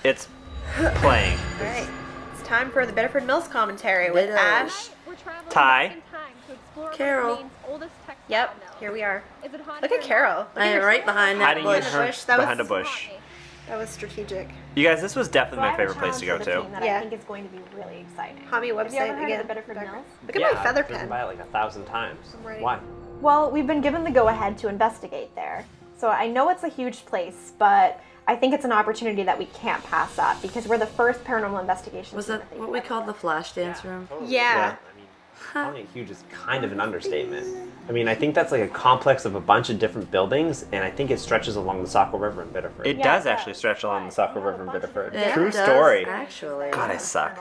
It's playing. All right. It's time for the Bedford Mills commentary with Ash. Ty. Carol. Yep, here we are. Look at Carol. I am right behind that Hiding bush. in her That was- behind a bush. That was strategic. You guys, this was definitely my favorite place to go to. That Yeah. I think is going to be really exciting. Hobby Have you ever website heard again. of the Bedford Mills? Look at my feather I've driven pen. by it like 1,000 times. I'm ready. Why? Well, we've been given the go-ahead to investigate there. So I know it's a huge place, but I think it's an opportunity that we can't pass up because we're the first paranormal investigation. Was team that they what we called the flash dance room? Yeah. Calling it huge is kind of an understatement. I mean, I think that's like a complex of a bunch of different buildings, and I think it stretches along the Saco River in Biddeford. It does actually stretch along the Saco River in Biddeford. It True does, story. Actually. God, I suck.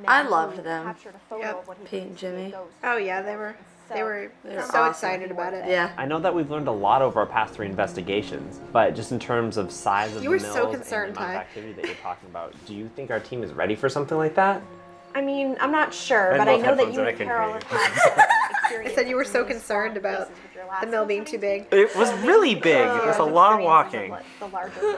I loved them. Captured a photo Yep. of what he Pete and thinks to be a Jimmy. ghost. Oh yeah, they were They're so awesome. excited about it. Yeah. I know that we've learned a lot over our past 3 investigations, but just in terms of size of You the were mills so and concerned, the amount of Ty. activity that you're talking about, do you think our team is ready for something like that? I mean, I'm not sure, I but I love know that headphones you and I and couldn't Carol hear have had some experience. I said you were with so really concerned strong about cases with your last the mill being too big. It was really big. It was a lot of walking. I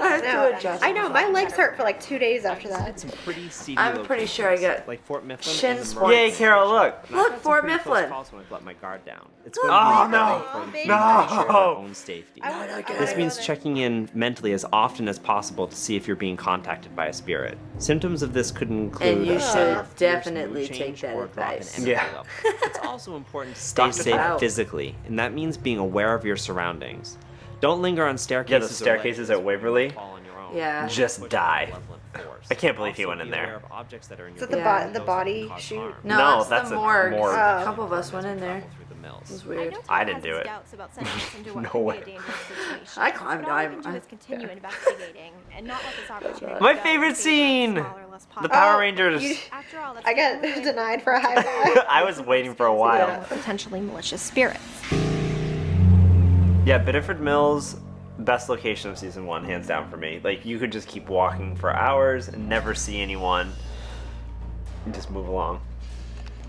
had to adjust. I know, my legs hurt for like 2 days after that. Some pretty seedy I'm pretty sure I got like Fort Mifflin shin and the splints. Yay, Carol, look. Look, Fort Mifflin. When I've let my guard down. It's Oh, going to be no. for baby. ensure our own safety. I This wanna means go there. checking in mentally as often as possible to see if you're being contacted by a spirit. Symptoms of this could include And you should fierce definitely mood take change that or a drop in advice. energy Yeah. level. It's also important to stay Dr. safe Chow. physically, and that means being aware of your surroundings. Don't linger on staircases. Yeah, the staircases or at Waverly. ledges where you fall on your own. Yeah. Just die. Force. I can't believe he Also went in be aware there. of objects that are in Is your that the, Yeah. the those body that can cause shoot? harm. No, No, that's that's the a morgue. morgue. A Oh. couple of us went in there. Through the mills. It was weird. I didn't do it. No way. I climbed I'm down. continue investigating and not let this opportunity My go favorite in favor of scene! smaller, less The popular- Power Oh, Rangers. you- After all, that's I got the only way denied we for a can high five. I was waiting for a while. potentially malicious spirits. Yeah, Biddeford Mills, best location of season 1, hands down for me. Like, you could just keep walking for hours and never see anyone and just move along.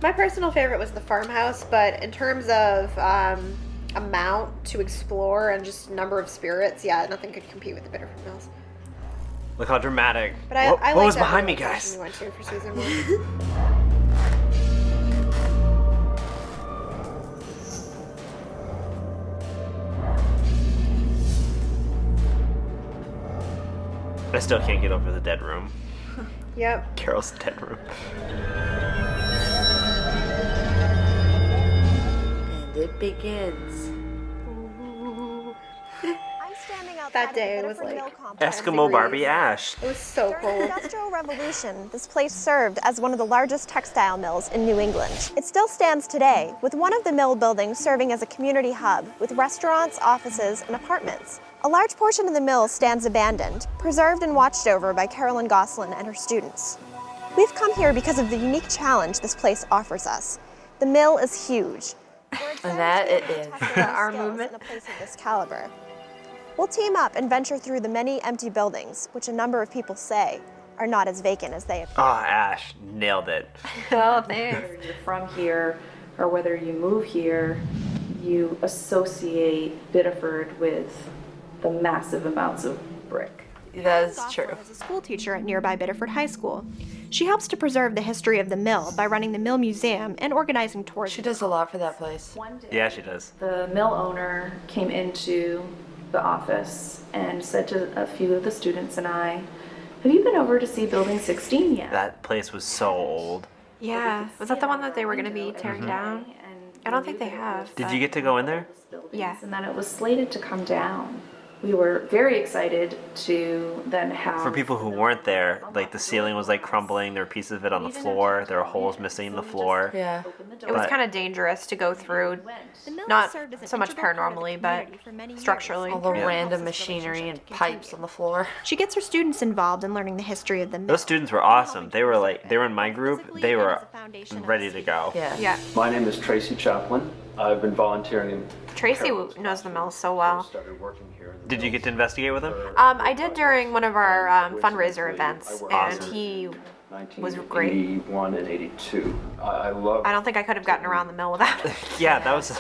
My personal favorite was the farmhouse, but in terms of amount to explore and just number of spirits, yeah, nothing could compete with the Bedford Mills. Look how dramatic. But I what like was that behind me, location guys? We went to for season 1. I still can't get over the dead room. Yep. Carol's dead room. And it begins. That day was like Eskimo Barbie Ash. It was so During the cold. Industrial Revolution, this place served as one of the largest textile mills in New England. It still stands today, with one of the mill buildings serving as a community hub with restaurants, offices, and apartments. A large portion of the mill stands abandoned, preserved and watched over by Carolyn Goslin and her students. We've come here because of the unique challenge this place offers us. The mill is huge. And that it is. Our movement. in a place of this caliber. We'll team up and venture through the many empty buildings, which a number of people say are not as vacant as they appear. Oh, Ash, nailed it. Oh, thanks. Whether you're from here or whether you move here, you associate Biddeford with the massive amounts of brick. That is Goslin true. is a school teacher at nearby Biddeford High School. She helps to preserve the history of the mill by running the mill museum and organizing tours. She does a lot for that place. One day, Yeah, she does. the mill owner came into the office and said to a few of the students and I, "Have you been over to see Building 16 yet?" That place was so old. Yeah, was that the one that they were going to be tearing down? I don't think they have. Did you get to go in there? Yeah. And then it was slated to come down. We were very excited to then have... For people who weren't there, like the ceiling was like crumbling, there were pieces of it on the floor, there were holes missing in the floor. Yeah. It was But- kind of dangerous to go through, The mill not served as an so much integral part of the paranormally, but community for many years. structurally. All the Yeah. random machinery and pipes on the floor. She gets her students involved in learning the history of the mill. Those students were awesome. They were in my group, they were ready to go. Yeah. Yeah, My name is Tracy Chaplin. I've been volunteering in Tracy Carroll's knows the mill since so I well. started working here in the Did you mill. get to investigate with them? I did during one of our fundraiser events, and he was great. 1981 and 82. I love. I don't think I could have gotten around the mill without it. Yeah, that was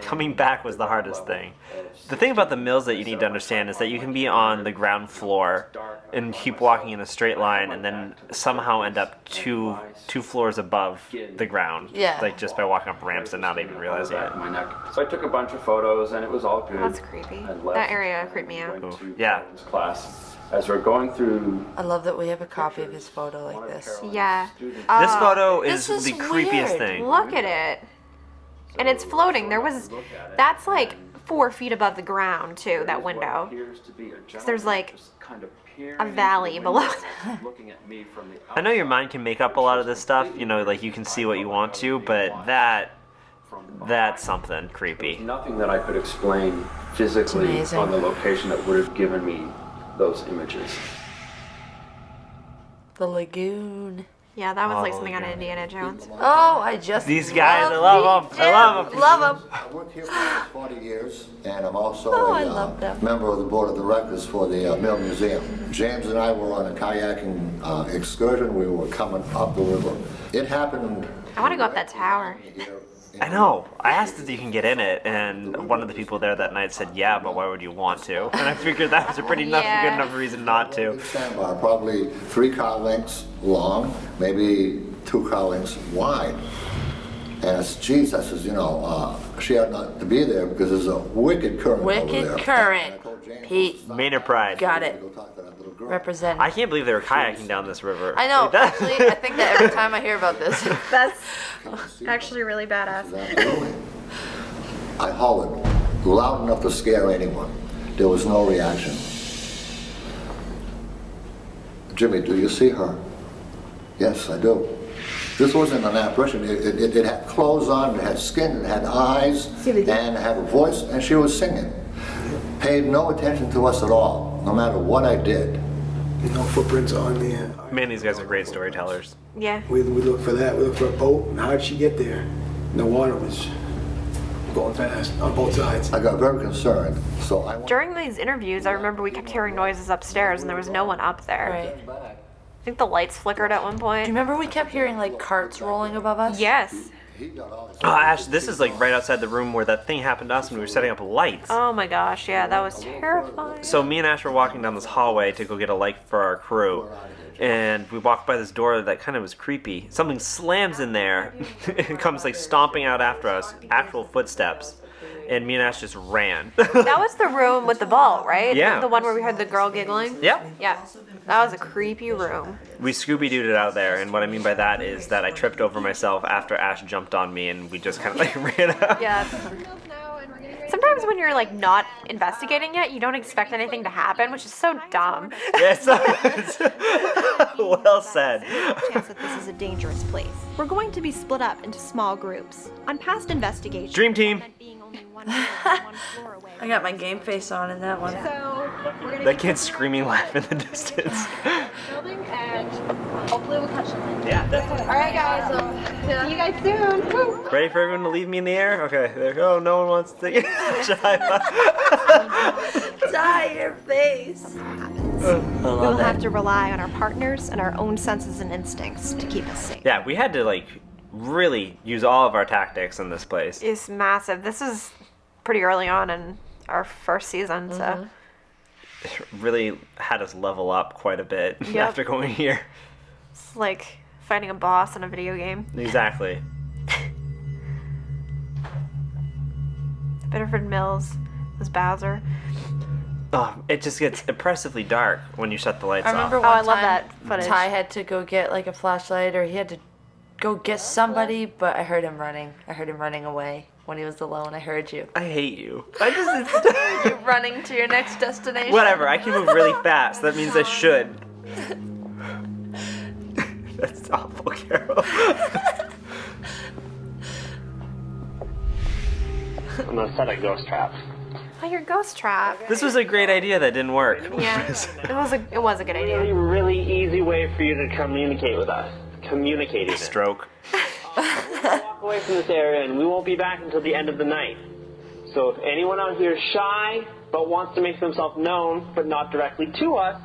coming back was the hardest thing. The thing about the mills that you need to understand is that you can be on the ground floor and keep walking in a straight line, and then somehow end up two floors above the ground. Yeah. Like just by walking up ramps and not even realizing it. My neck. So I took a bunch of photos, and it was all good. That's creepy. And left That area creeped me out. went to Yeah. Carolyn's class. As we're going through. I love that we have a copy of his photo like this. Yeah. This photo is this is the creepiest weird. thing. Look at it. And it's floating. That's like 4 feet above the ground too, that window. There's like a valley below. I know your mind can make up a lot of this stuff, you know, like you can see what you want to, but that's something creepy. Nothing that I could explain physically amazing. on the location that would have given me those images. The lagoon. Yeah, that was like Oh, something out of God. Indiana Jones. Oh, I just These guys, I love them. I love them. Love him. I worked here for 40 years, and I'm also Oh, I a love them. member of the board of directors for the Mill Museum. James and I were on a kayaking excursion. We were coming up the river. It happened. I want to go up that tower. I know. I asked if you can get in it, and one of the people there that night said, yeah, but why would you want to? And I figured that was a pretty good enough reason not to. Sandbar, probably 3 car lengths long, maybe 2 car lengths wide. And I said, geez, I says, she ought not to be there because there's a wicked current over there. Wicked current. And I told James, Pete, Maynard Pride. got it. go talk to that little girl. Represent. I can't believe they were kayaking down this river. I know. Like, that- Actually, I think that every time I hear about this. That's actually really badass. Absolutely. I hollered loud enough to scare anyone. There was no reaction. Jimmy, do you see her? Yes, I do. This wasn't an apparition. It had clothes on, it had skin, it had eyes, and it had a voice, and she was singing. Paid no attention to us at all, no matter what I did. No footprints on there. Man, these guys are great storytellers. Yeah. We look for that. We look for a boat. And how did she get there? And the water was going fast on both sides. I got very concerned, so I went During these interviews, I remember we kept hearing noises upstairs and there was no one up there. Right. back. I think the lights flickered at one Do point. you remember we kept hearing like carts rolling above us? Yes. He got all his Oh, Ash, this is like right outside the room where that thing happened to us when we were setting up lights. Oh my gosh, yeah, that was terrifying. So me and Ash were walking down this hallway to go get a light for our crew, and we walked by this door that kind of was creepy. Something slams in there, and comes like stomping out after us, actual footsteps, and me and Ash just ran. That was the room with the vault, right? Yeah. The one where we heard the girl giggling? Yep. Yeah. That was a creepy room. We Scooby-Dooed it out there, and what I mean by that is that I tripped over myself after Ash jumped on me, and we just kind of like ran out. Yeah. Sometimes when you're like not investigating yet, you don't expect anything to happen, which is so dumb. Yes. Well said. Chance that this is a dangerous place. We're going to be split up into small groups. On past investigations, Dream team. that being only one floor away. I got my game face on in that one. So we're gonna That kid's screaming laugh in the distance. building and hopefully we'll catch them. Yeah, definitely. All right, guys. See you guys soon. Woo. Ready for everyone to leave me in the air? Okay, there we go. No one wants to get Die your face. We'll have to rely on our partners and our own senses and instincts to keep us safe. Yeah, we had to like really use all of our tactics in this place. It's massive. This is pretty early on in our first season, so It really had us level up quite a bit Yep. after going here. it's like fighting a boss in a video game. Exactly. Bitterford Mills was Bowser. Oh, it just gets impressively dark when you shut the lights I remember off. one I time love that footage. Ty had to go get like a flashlight, or he had to go get somebody, but I heard him running. I heard him running away when he was alone. I heard you. I hate you. I just You're running to your next destination. whatever. I can move really fast. That means I should. That's awful, Carol. I'm gonna set a ghost trap. Oh, your ghost trap. This was a great idea that didn't work. Yeah, it was a good idea. Really easy way for you to communicate with us. Communicate even. Stroke. Walk away from this area and we won't be back until the end of the night. So if anyone out here is shy but wants to make themselves known but not directly to us,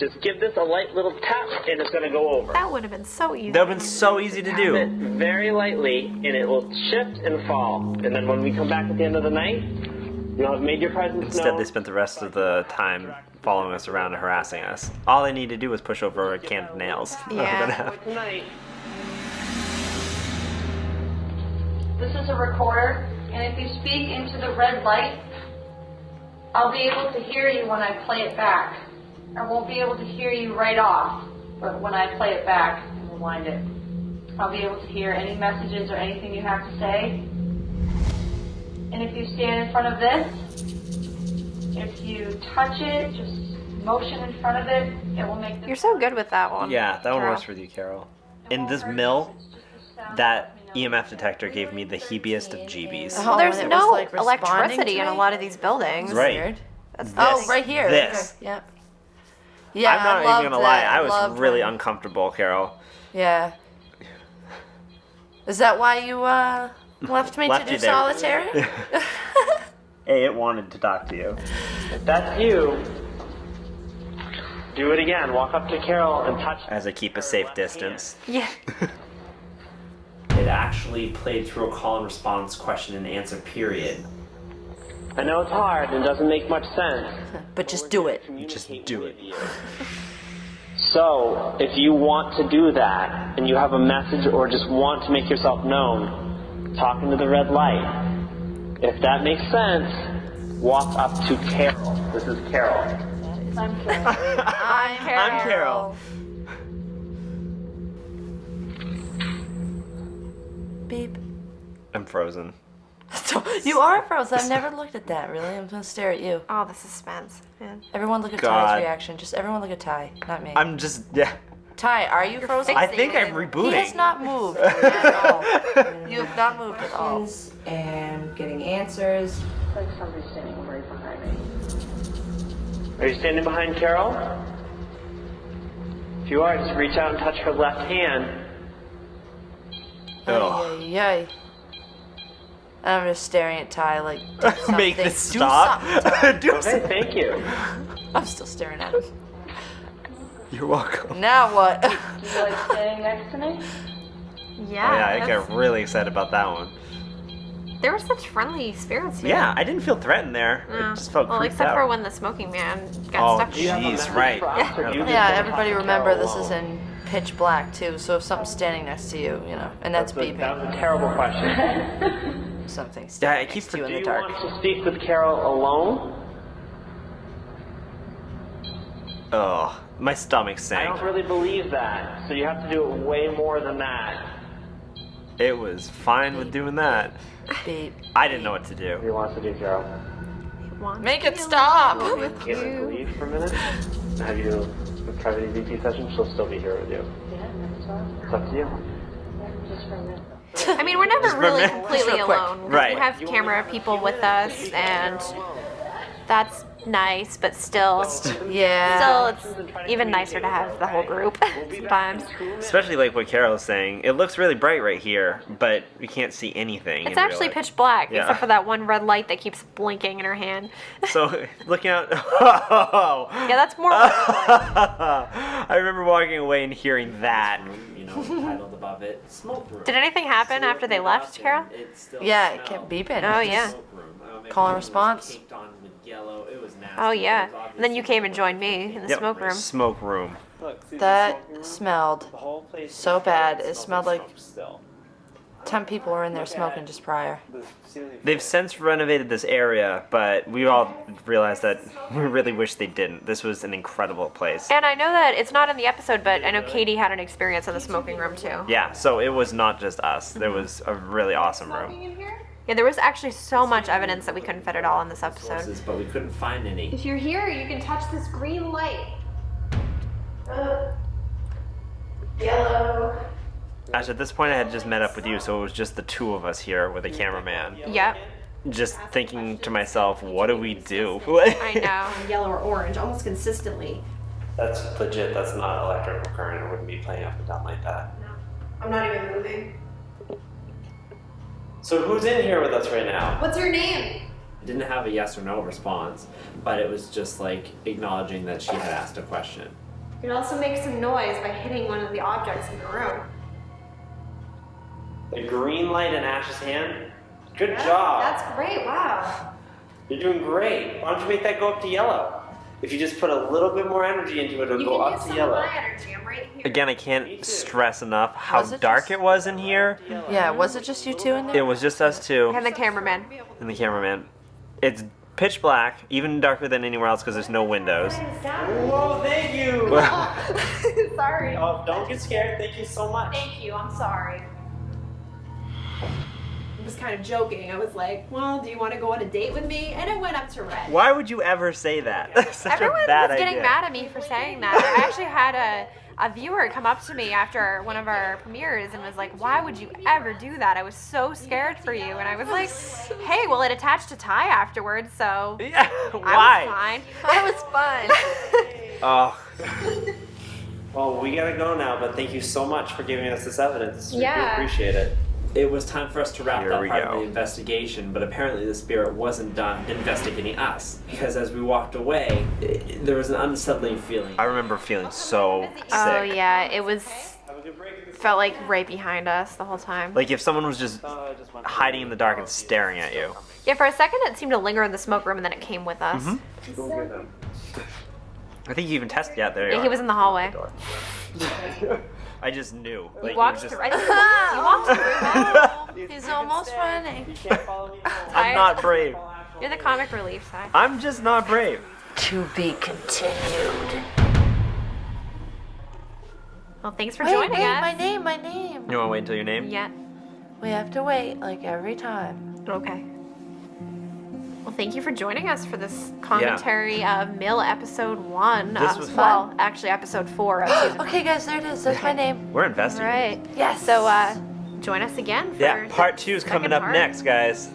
Just give this a light little tap and it's going to go over. That would have been so easy. That would have been so easy to Tap it do. very lightly and it will shift and fall. And then when we come back at the end of the night, you'll have made your presence Instead, known. they spent the rest of the time following us around and harassing us. All they need to do was push over a can of nails. Yeah. Tonight. This is a recorder, and if you speak into the red light, I'll be able to hear you when I play it back. I won't be able to hear you right off, but when I play it back and rewind it, I'll be able to hear any messages or anything you have to say. And if you stand in front of this, if you touch it, just motion in front of it, it will make the... You're so good with that one. Yeah, that one Carol. works with you, Carol. In this mill, that EMF detector gave me the heebiest of jeebies. Well, there's and it no was, like, responding electricity to in a me? lot of these buildings. Right. Weird. That's Oh, right here. This. Okay. Yep. Yeah, I'm not I even loved gonna lie, that. I was Loved really when- uncomfortable, Carol. Yeah. Is that why you left me Left to you do there. solitary? Hey, it wanted to talk to you. If that's you, do it again. Walk up to Carol and touch. As I keep a safe distance. Yeah. It actually played through a call and response question and answer period. I know it's hard and doesn't make much sense. But just do it. Just do it. So, if you want to do that, and you have a message or just want to make yourself known, talk into the red light. If that makes sense, walk up to Carol. This is Carol. I'm Carol. I'm Carol. I'm Carol. Beep. I'm frozen. You are frozen. I've never looked at that, really. I'm going to stare at you. Oh, the suspense, man. Everyone look at God. Ty's reaction. Just everyone look at Ty, not me. I'm just, yeah. Ty, are you frozen? I think I'm He rebooting. has not moved at all. You have not moved at all. And getting answers. Like somebody's standing right behind me. Are you standing behind Carol? If you are, just reach out and touch her left hand. Ugh. Yay. I'm just staring at Ty like, do something. Make this Do stop. something. Do Okay, something. thank you. I'm still staring at him. You're welcome. Now what? Do you like standing next to me? Yeah. Oh, yeah, I that's- got really excited about that one. There were such friendly spirits here. Yeah, I didn't feel threatened there. No. It just felt well, creeped except out. for when the smoking man got Oh, stuck. jeez, right. Yeah, everybody remember this is in pitch black too, so if something's standing next to you, you know, and that's beeping. That was a terrible question. Something's Yeah, I standing keep next to you in Do the you dark. want to speak with Carol alone? Oh, my stomach I sank. don't really believe that, so you have to do it way more than that. It was fine with doing that. Beep. I didn't know what to What do you do. want to do, Carol? Make it stop! With Get her to you. leave for a minute? And have you do a private EVP session? She'll still be here with you. Yeah, that's all. It's up to you. Just for a minute. I mean, we're never Just for a really minute. completely Just real quick. alone. 'Cause Right. We have camera people with us, and that's nice, but still, Yeah. it's even nicer to have the whole group sometimes. Especially like what Carol is saying. It looks really bright right here, but we can't see anything. It's in real actually life. pitch black, Yeah. except for that one red light that keeps blinking in her hand. So looking out. Oh. Yeah, that's more. I remember walking away and hearing that. You know, titled above it, smoke room. Did anything happen after they left, Carol? Yeah, it kept beeping. Oh, yeah. Call and response. Oh, yeah. And then you came and joined me in the Yep. smoke room. Smoke room. That smelled so bad. It smelled like 10 people were in there smoking just prior. They've since renovated this area, but we all realized that we really wish they didn't. This was an incredible place. And I know that it's not in the episode, but I know Katie had an experience in the smoking room, too. Yeah, so it was not just us. There was a really awesome room. Yeah, there was actually so much evidence that we couldn't fit it all in this episode. But we couldn't find any. If you're here, you can touch this green light. Yellow. Actually, at this point, I had just met up with you, so it was just the two of us here with a cameraman. Yep. Just thinking to myself, what do we do? I know. Yellow or orange, almost consistently. That's legit. That's not electrical current. It wouldn't be playing up and down like that. I'm not even moving. So who's in here with us right now? What's your name? It didn't have a yes or no response, but it was just like acknowledging that she had asked a question. You can also make some noise by hitting one of the objects in the room. The green light in Ash's hand? Good job. That's great, wow. You're doing great. Why don't you make that go up to yellow? If you just put a little bit more energy into it, it'll go up to yellow. Energy. I'm right here. Again, I can't stress enough how Was it dark just- it was in here. Yeah, was it just you two in there? It was just us two And the cameraman. and the cameraman. It's pitch black, even darker than anywhere else because there's no windows. Whoa, thank you! Sorry. Oh, don't get scared. Thank you so much. Thank you, I'm sorry. I was kind of joking. I was like, well, do you want to go on a date with me? And I went up to Red. Why would you ever say that? That's such Everyone a bad was getting idea. mad at me for saying that. I actually had a viewer come up to me after one of our premieres and was like, why would you ever do that? I was so scared for you. And I was like, hey, well, it attached a tie afterwards, so Yeah, I why? was fine. I was fine. Oh. Well, we gotta go now, but thank you so much for giving us this evidence. We do Yeah. appreciate it. It was time for us to wrap Here that we part go. of the investigation, but apparently the spirit wasn't done investigating us. Because as we walked away, there was an unsettling feeling. I remember feeling so sick. Oh, yeah, it was, felt like right behind us the whole time. Like if someone was just hiding in the dark and staring at you. Yeah, for a second it seemed to linger in the smoke room and then it came with us. Mm-hmm. I think you even tested. Yeah, there you Yeah, are. he was in the hallway. I just knew. He Like, walked you through. just... He walked through. He's almost running. I'm not brave. You're the comic relief side. I'm just not brave. To be continued. Well, thanks for Wait, joining wait, us. my name. You want to wait until your name? Yeah. We have to wait like every time. Okay. Well, thank you for joining us for this commentary of Mill episode 1. This was well, actually episode 4 of season Okay, guys, there it is. That's my name. We're investing. Right. Yes. So, join us again for Yeah, part the 2 is second coming up part. next, guys.